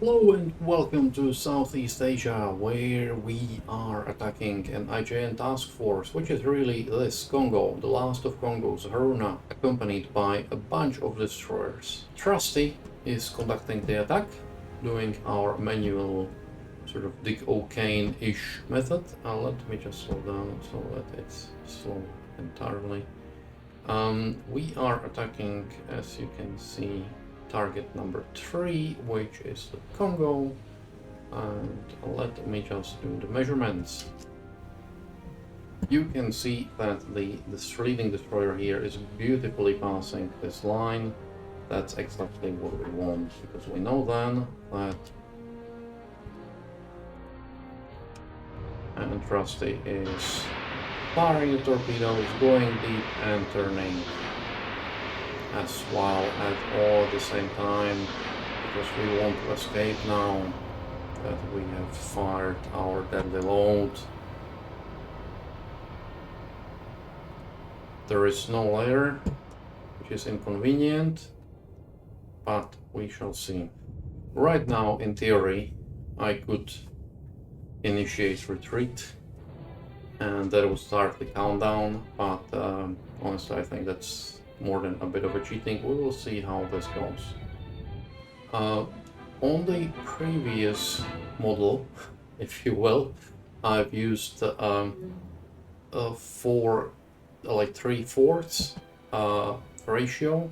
Hello and welcome to Southeast Asia, where we are attacking an IJN task force, which is really this Kongo, the last of Kongos, Haruna, accompanied by a bunch of destroyers. Trusty is conducting the attack, doing our manual sort of Dick O'Kane-ish method. Let me just slow down so that it's slow entirely. We are attacking, as you can see, target number 3, which is the Kongo, and let me just do the measurements. You can see that the leading destroyer here is beautifully passing this line. That's exactly what we want, because we know then that and Trusty is firing the torpedoes, going deep and turning as well at all at the same time, because we want to escape now that we have fired our deadly load. There is no layer, which is inconvenient, but we shall see. Right now, in theory, I could initiate retreat and that would start the countdown, but honestly I think that's more than a bit of a cheating. We will see how this goes. On the previous model, if you will, I've used 3/4 ratio.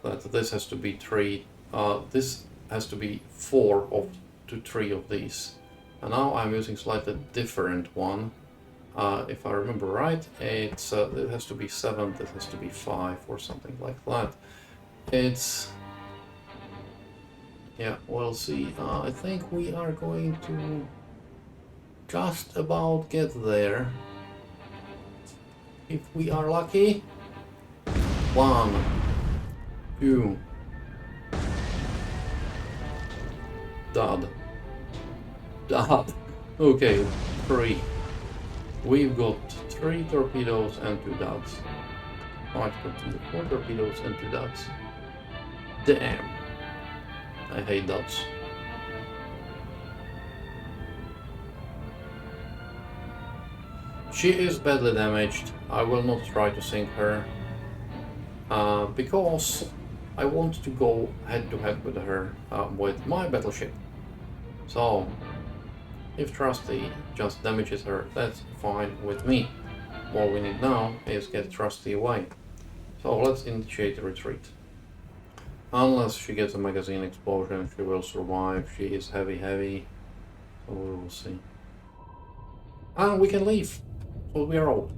That this has to be 3. This has to be 4 to 3 of these. And now I'm using slightly different one. If I remember right, it has to be 7, it has to be 5 or something like that. Yeah, we'll see. I think we are going to just about get there. If we are lucky. 1, 2. Dud. Okay, 3. We've got 3 torpedoes and 2 duds. 4 torpedoes and 2 duds. Damn. I hate duds. She is badly damaged. I will not try to sink her. Because I want to go head to head with her with my battleship. So, if Trusty just damages her, that's fine with me. What we need now is get Trusty away. So let's initiate the retreat. Unless she gets a magazine explosion, she will survive. She is heavy, so we will see. And we can leave. So we are all.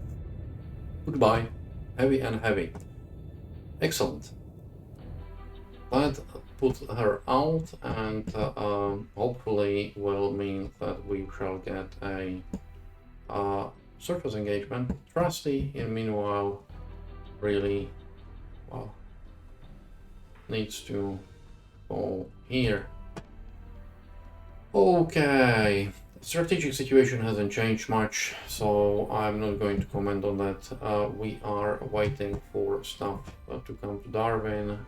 Goodbye. Heavy and heavy. Excellent. That put her out, and hopefully will mean that we shall get a surface engagement. Trusty, in meanwhile, really, well, needs to go here. Okay, strategic situation hasn't changed much, so I'm not going to comment on that. We are waiting for stuff to come to Darwin.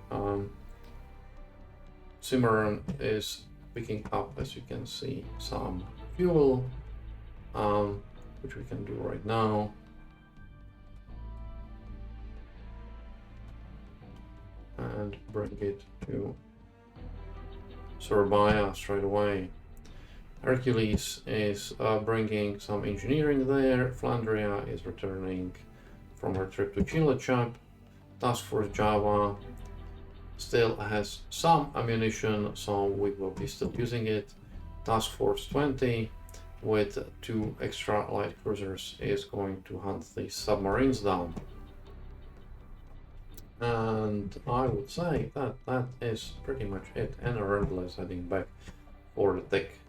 Cimarron is picking up, as you can see, some fuel, which we can do right now. And bring it to Sorbia straight away. Hercules is bringing some engineering there. Flandria is returning from her trip to Chilachap. Task Force Java still has some ammunition, so we will be still using it. Task Force 20 with 2 extra light cruisers is going to hunt the submarines down. And I would say that that is pretty much it, and Arundel is heading back for the tick.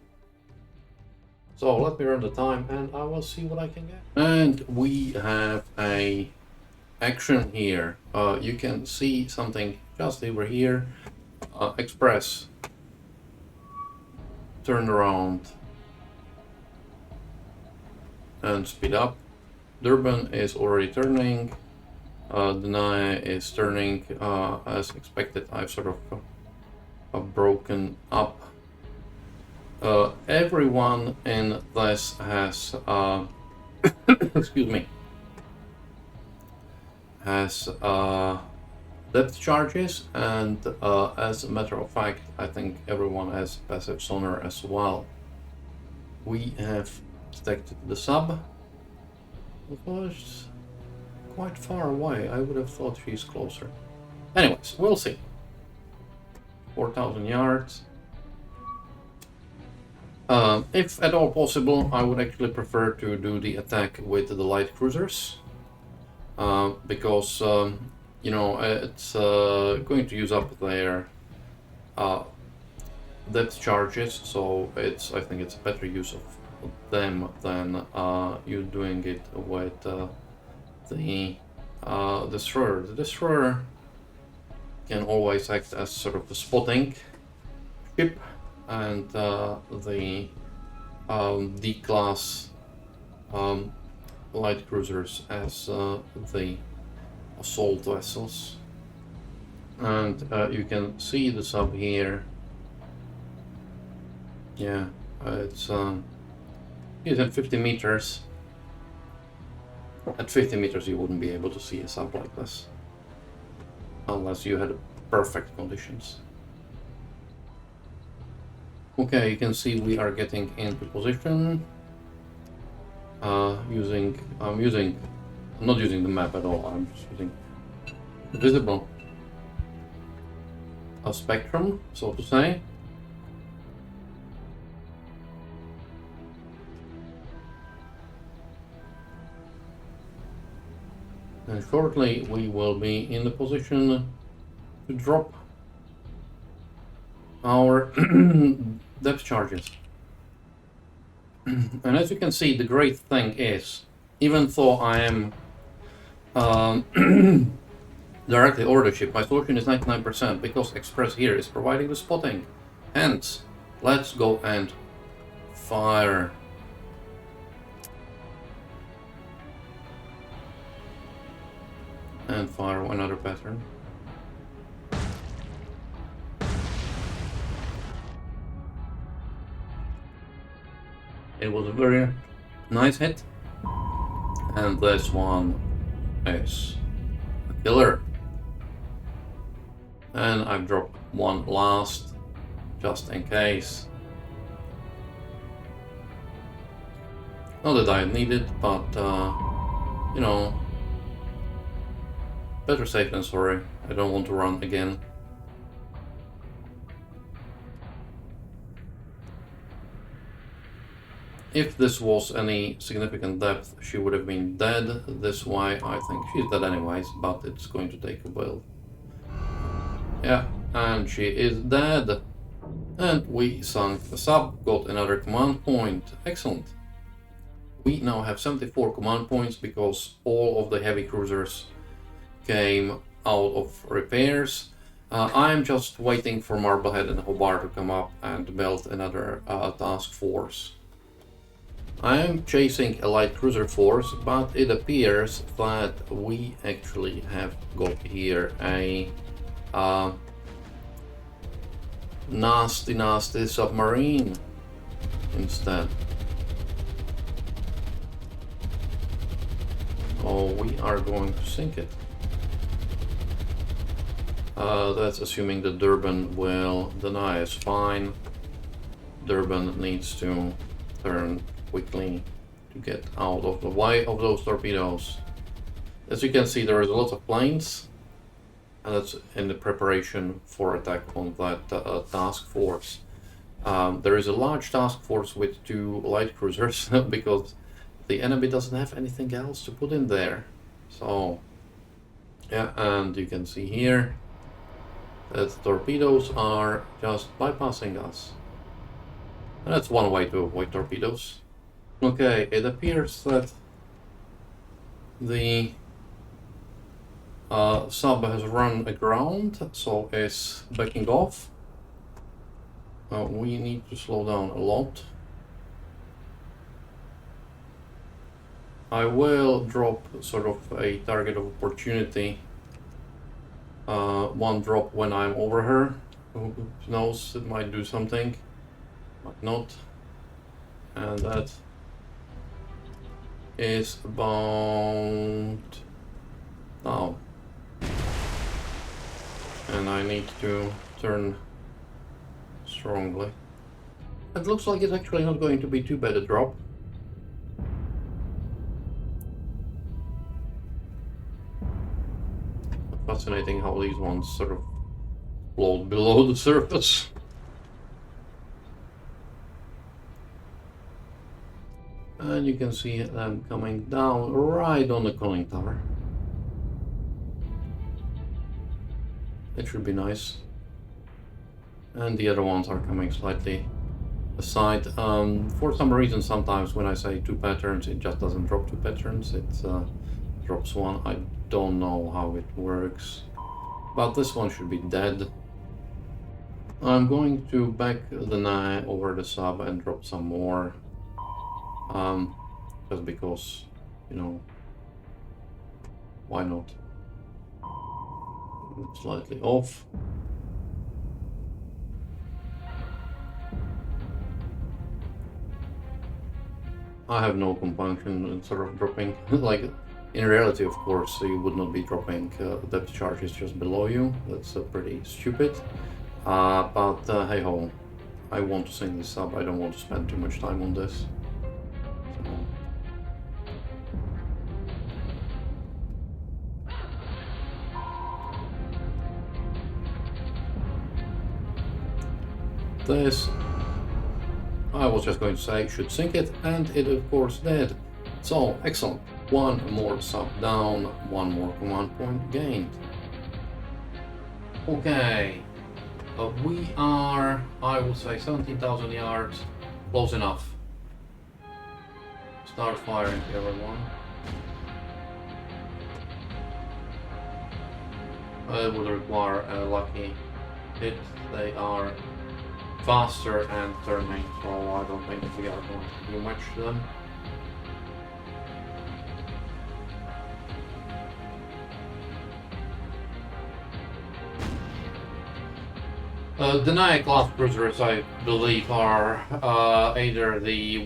So let me run the time and I will see what I can get. And we have a action here. You can see something just over here. Express. Turn around. And speed up. Durban is already turning. Danae is turning as expected. I've sort of broken up everyone in this has excuse me, has depth charges, and as a matter of fact, I think everyone has passive sonar as well. We have detected the sub. It was quite far away. I would have thought she's closer. Anyways, we'll see. 4,000 yards. If at all possible, I would actually prefer to do the attack with the light cruisers, because you know, it's going to use up their depth charges, so I think it's a better use of them than you doing it with the destroyer. The destroyer can always act as sort of the spotting ship, and the D-class light cruisers as the assault vessels. And you can see the sub here. Yeah, it's at 50 meters. At 50 meters you wouldn't be able to see a sub like this unless you had perfect conditions. Okay, you can see we are getting into position. I'm not using the map at all, I'm just using visible a spectrum, so to say. And shortly we will be in the position to drop our depth charges. And as you can see, the great thing is, even though I am directly over the ship, my solution is 99% because Express here is providing the spotting. Hence, let's go and fire. And fire another pattern. It was a very nice hit. And this one is a killer. And I've dropped one last, just in case. Not that I need it, but you know, better safe than sorry. I don't want to run again. If this was any significant depth, she would have been dead. This way, I think she's dead anyways, but it's going to take a while. Yeah, and she is dead. And we sunk the sub, got another command point. Excellent. We now have 74 command points because all of the heavy cruisers came out of repairs. I'm just waiting for Marblehead and Hobart to come up and build another task force. I am chasing a light cruiser force, but it appears that we actually have got here a nasty submarine instead. So we are going to sink it. That's assuming that Durban will deny us. Fine. Durban needs to turn quickly to get out of the way of those torpedoes. As you can see, there is a lot of planes, and that's in the preparation for attack on that task force. There is a large task force with 2 light cruisers because the enemy doesn't have anything else to put in there. So yeah, and you can see here that torpedoes are just bypassing us. And that's one way to avoid torpedoes. Okay, it appears that the sub has run aground, so is backing off. We need to slow down a lot. I will drop sort of a target of opportunity. One drop when I'm over her. Who knows, it might do something, might not. and that is about now. And I need to turn strongly. It looks like it's actually not going to be too bad a drop. Fascinating how these ones sort of float below the surface. And you can see them coming down right on the conning tower. It should be nice. And the other ones are coming slightly aside. For some reason, sometimes when I say 2 patterns, it just doesn't drop 2 patterns. It drops one. I don't know how it works. But this one should be dead. I'm going to back the Danae over the sub and drop some more. Just because, you know, why not? Slightly off. I have no compunction in sort of dropping. Like, in reality, of course, you would not be dropping depth charges just below you. That's pretty stupid. But hey ho, I want to sink this up. I don't want to spend too much time on this. This, I was just going to say, should sink it, and it of course did. So, excellent. One more sub down, one more command point gained. Okay, we are, I would say, 17,000 yards, close enough. Start firing, everyone. It would require a lucky hit. They are faster and turning, so I don't think we are going to do much to them. Danae class cruisers, I believe, are either the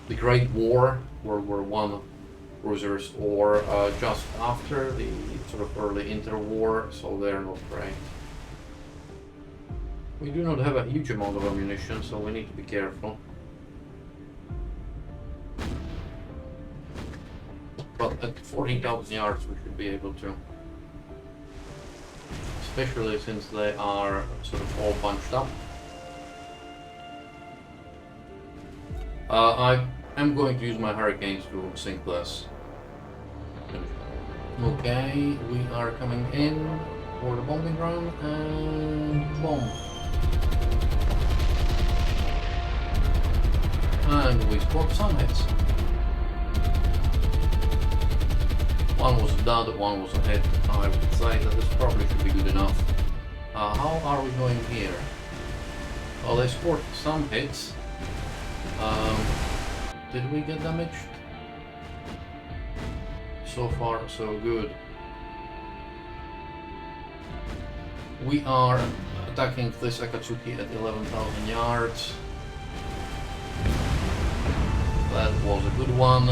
the Great War, World War I cruisers, or just after the sort of early interwar, so they're not great. We do not have a huge amount of ammunition, so we need to be careful. But at 14,000 yards we should be able to. Especially since they are sort of all bunched up. I am going to use my hurricanes to sink this. Okay, we are coming in for the bombing run and bomb. And we scored some hits. One was a dud, one was a hit. I would say that this probably should be good enough. How are we going here? Well, they scored some hits. Did we get damaged? So far, so good. We are attacking this Akatsuki at 11,000 yards. That was a good one.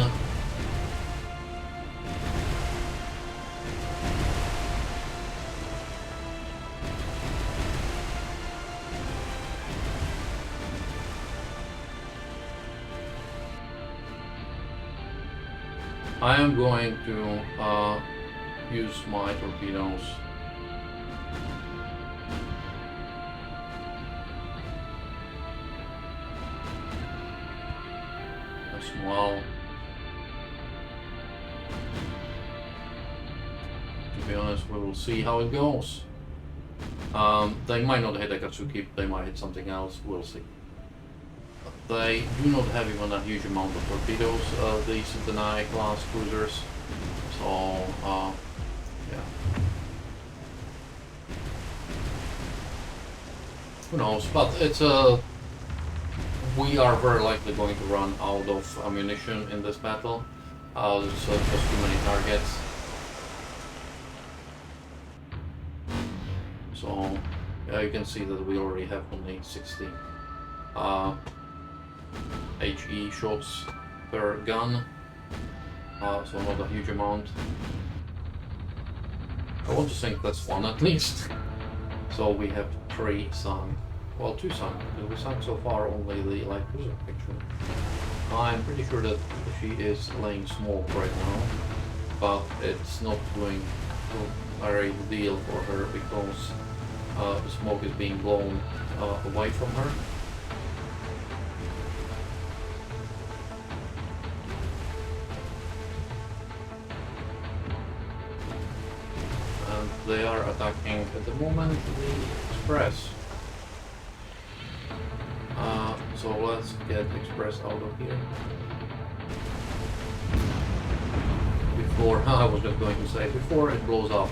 I am going to use my torpedoes. As well. To be honest, we will see how it goes. They might not hit Akatsuki, they might hit something else, we'll see. They do not have even a huge amount of torpedoes, these Danae class cruisers, so yeah. Who knows, but it's we are very likely going to run out of ammunition in this battle. There's just too many targets. So, You can see that we already have only 60 HE shots per gun, so not a huge amount. I want to think that's one at least. So we have 3 sunk, well 2 sunk, because we sunk so far only the light cruiser actually. I'm pretty sure that she is laying smoke right now, but it's not going to a great deal for her because the smoke is being blown away from her. And they are attacking at the moment the Express. So let's get Express out of here. Before, I was just going to say, before it blows up.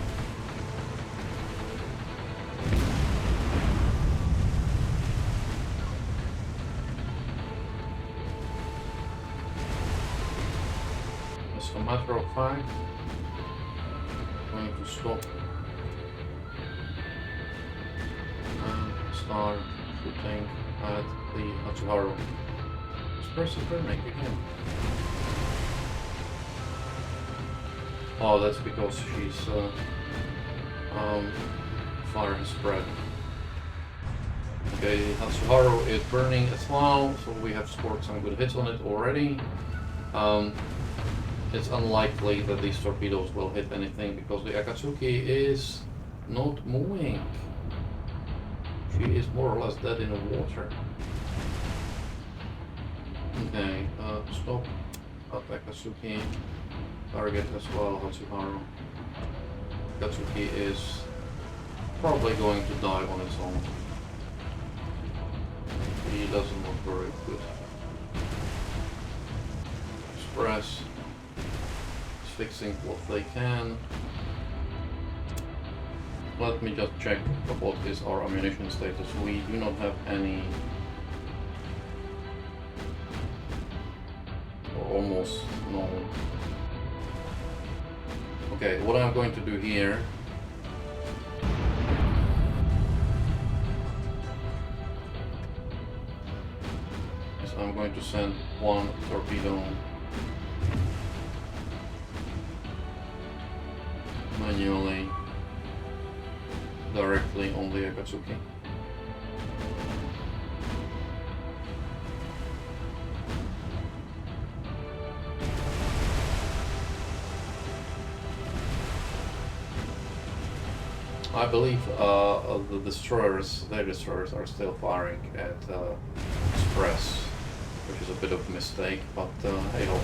As a matter of fact, I'm going to stop and start shooting at the Hatsuharu. Express is burning again. Oh, that's because she's fire has spread. Okay, Hatsuharu is burning as well, so we have scored some good hits on it already. It's unlikely that these torpedoes will hit anything because the Akatsuki is not moving. She is more or less dead in the water. Okay, stop at Akatsuki. Target as well, Hatsuharu. Akatsuki is probably going to die on its own. He doesn't look very good. Express is fixing what they can. Let me just check what is our ammunition status. We do not have any, or almost no. Okay, what I'm going to do here is I'm going to send 1 torpedo manually directly on the Akatsuki. I believe the destroyers, their destroyers are still firing at Express, which is a bit of a mistake, but hey ho.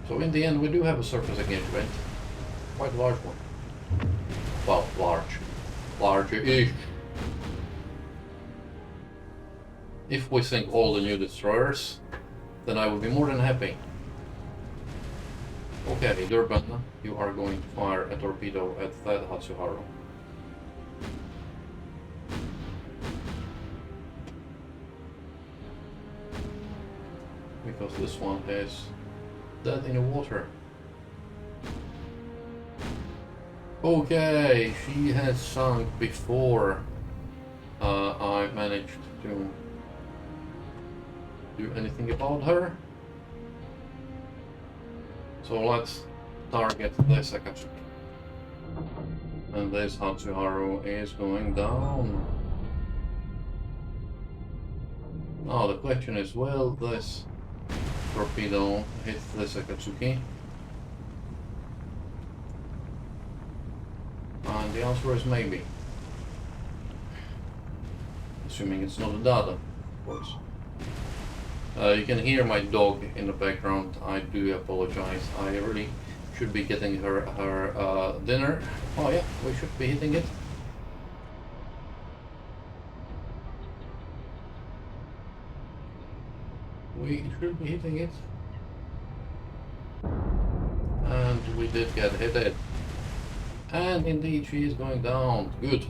So in the end we do have a surface engagement, quite a large one. Well, large-ish. If we sink all the new destroyers, then I would be more than happy. Okay, Durban, you are going to fire a torpedo at that Hatsuharu. Because this one is dead in the water. Okay, she has sunk before I managed to do anything about her. So let's target this Akatsuki. And this Hatsuharu is going down. Now the question is, will this torpedo hit this Akatsuki? And the answer is maybe. Assuming it's not a dada, of course. You can hear my dog in the background. I do apologize. I really should be getting her dinner. Oh yeah, we should be hitting it. We should be hitting it. And we did get hit it. And indeed she is going down. Good.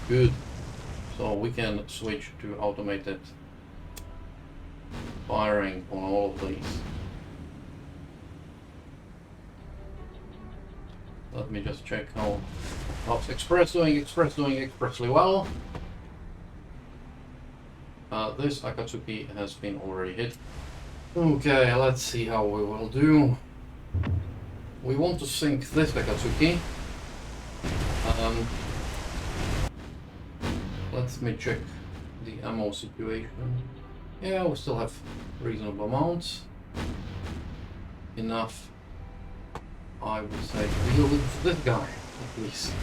Good. So we can switch to automated firing on all of these. let me just check how's Express doing. Express doing expressly well. This Akatsuki has been already hit. Okay, let's see how we will do. We want to sink this Akatsuki. Let me check the ammo situation. Yeah, we still have reasonable amounts. Enough, I would say, to deal with this guy, at least.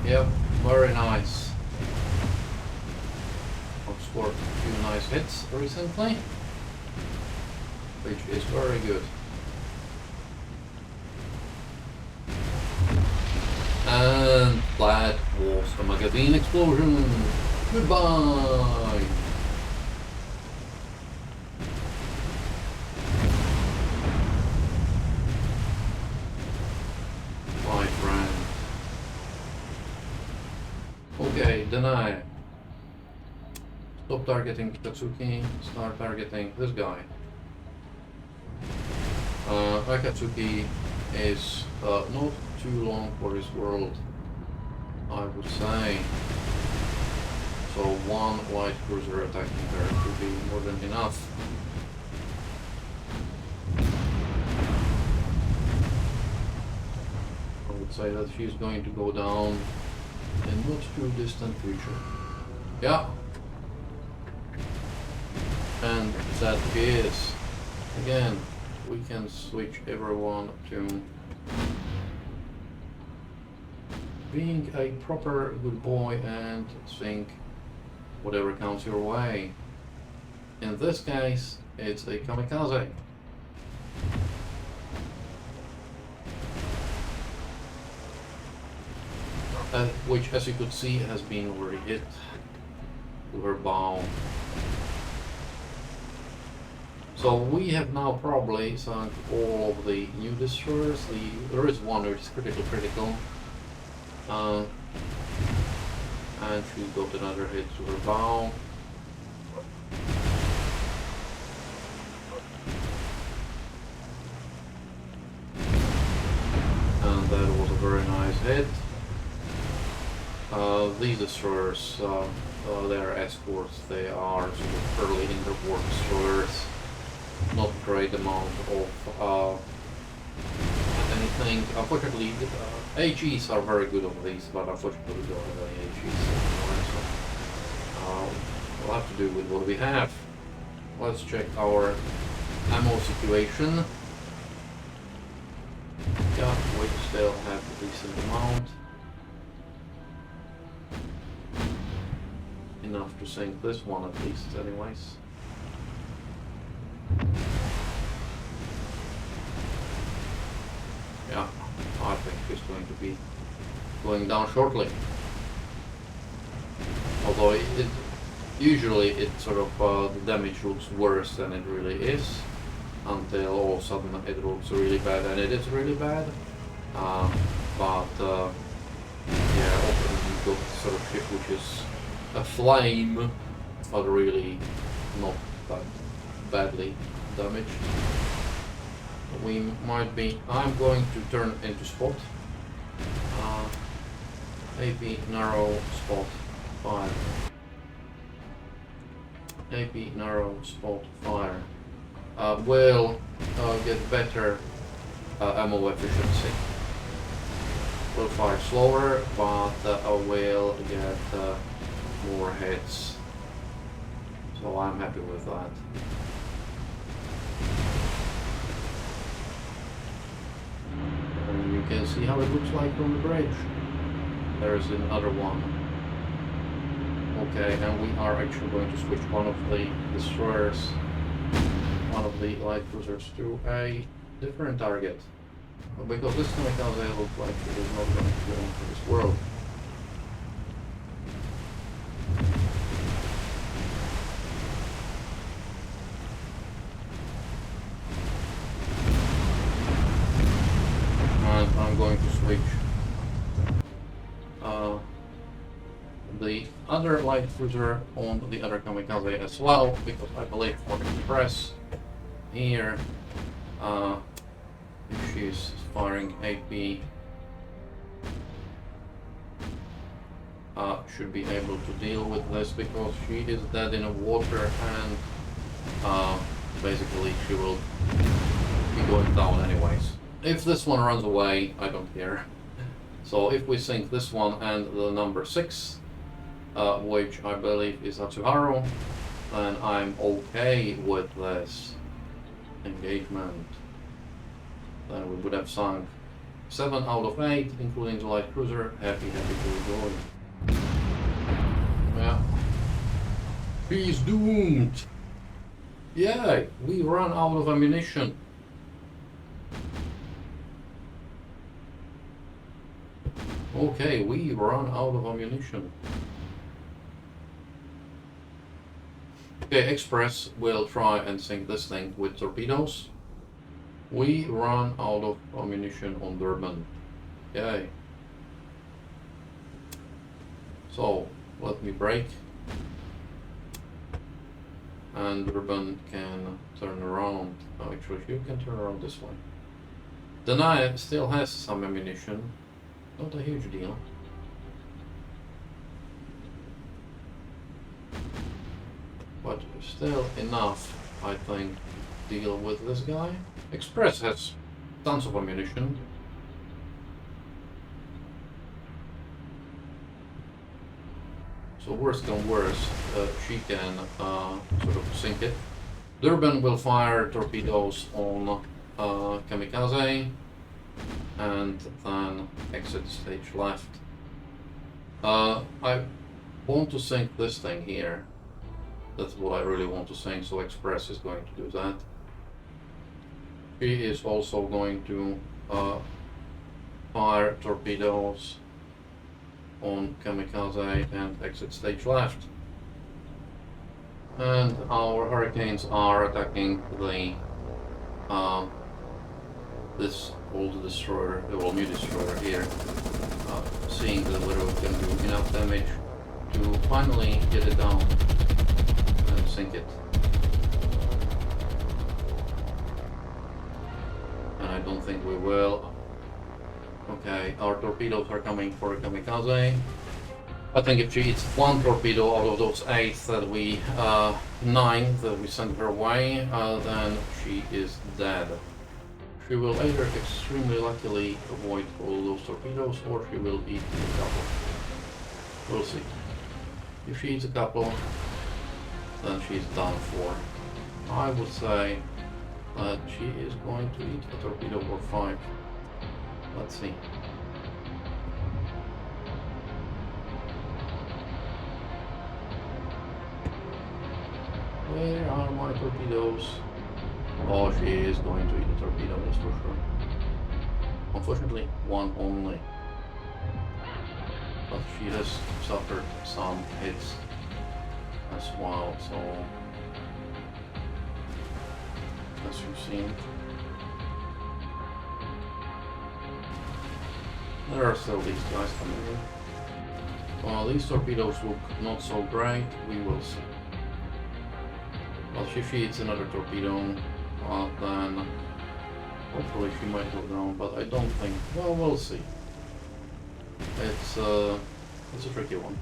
Yep, very nice. I've scored a few nice hits recently, which is very good. And that was a magazine explosion. Goodbye! My friend. Okay, Danae. Stop targeting Akatsuki, start targeting this guy. Akatsuki is not too long for his world, I would say. So one light cruiser attacking her would be more than enough. I would say that she's going to go down in not too distant future. Yeah. And that is, again, we can switch everyone to being a proper good boy and sink whatever comes your way. In this case, it's a kamikaze. Which, as you could see, has been already hit to her bow. So we have now probably sunk all of the new destroyers. There is one which is critical. And she got another hit to her bow. And that was a very nice hit. These destroyers, they are escorts. They are sort of early interport destroyers. Not great amount of anything. Unfortunately, HEs are very good on these, but unfortunately we don't have any HEs anymore, so we'll have to do with what we have. Let's check our ammo situation. Yeah, we still have a decent amount. Enough to sink this one at least, anyways. Yeah, I think she's going to be going down shortly. Although usually it sort of the damage looks worse than it really is, until all of a sudden it looks really bad, and it is really bad. But yeah, often you got sort of ship which is a flame, but really not that badly damaged. We might be. I'm going to turn into spot. AP narrow spot fire. AP narrow spot fire. Will get better ammo efficiency. Will fire slower, but will get more hits. So I'm happy with that. And you can see how it looks like from the bridge. There's another one. Okay, and we are actually going to switch one of the destroyers, one of the light cruisers, to a different target. Because this kamikaze looks like it is not going to go into this world. And I'm going to switch the other light cruiser on the other kamikaze as well, because I believe for Express here, if she's firing AP, should be able to deal with this, because she is dead in the water, and basically she will be going down anyways. If this one runs away, I don't care. So if we sink this one and the number 6, which I believe is Atsuharu, then I'm okay with this engagement. Then we would have sunk 7 out of 8, including the light cruiser. Happy to enjoy. Yeah. He's doomed! Yay! We ran out of ammunition. Okay, we run out of ammunition. Okay, Express will try and sink this thing with torpedoes. We run out of ammunition on Durban. Yay. So, let me brake. And Durban can turn around. Oh, actually, you can turn around this way. Danae still has some ammunition. Not a huge deal. But still enough, I think, to deal with this guy. Express has tons of ammunition. So worst come worst, she can sort of sink it. Durban will fire torpedoes on kamikaze, and then exit stage left. I want to sink this thing here. That's what I really want to sink, so Express is going to do that. She is also going to fire torpedoes on kamikaze and exit stage left. And our Hurricanes are attacking the this old destroyer, well, new destroyer here, seeing that whether we can do enough damage to finally get it down and sink it. And I don't think we will. Okay, our torpedoes are coming for kamikaze. I think if she hits 1 torpedo out of those 8 that we, 9 that we sent her way, then she is dead. She will either extremely luckily avoid all those torpedoes, or she will eat a couple. We'll see. If she eats a couple, then she's done for. I would say that she is going to eat a torpedo or 5. Let's see. Where are my torpedoes? Oh, she is going to eat a torpedo, that's for sure. Unfortunately, 1 only. But she has suffered some hits as well, so as you've seen. There are still these guys coming in. Well, these torpedoes look not so great, we will see. Well, if she hits another torpedo, then hopefully she might go down, but I don't think, well, we'll see. It's a tricky one.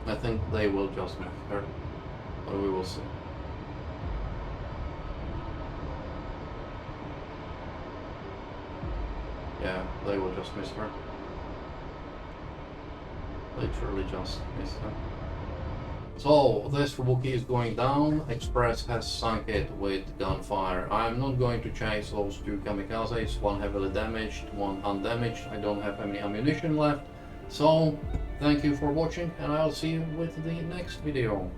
I think they will just miss her, but we will see. Yeah, they will just miss her. Literally just missed her. So this Wookiee is going down. Express has sunk it with gunfire. I'm not going to chase those 2 kamikazes, 1 heavily damaged, 1 undamaged. I don't have any ammunition left. So thank you for watching, and I'll see you with the next video.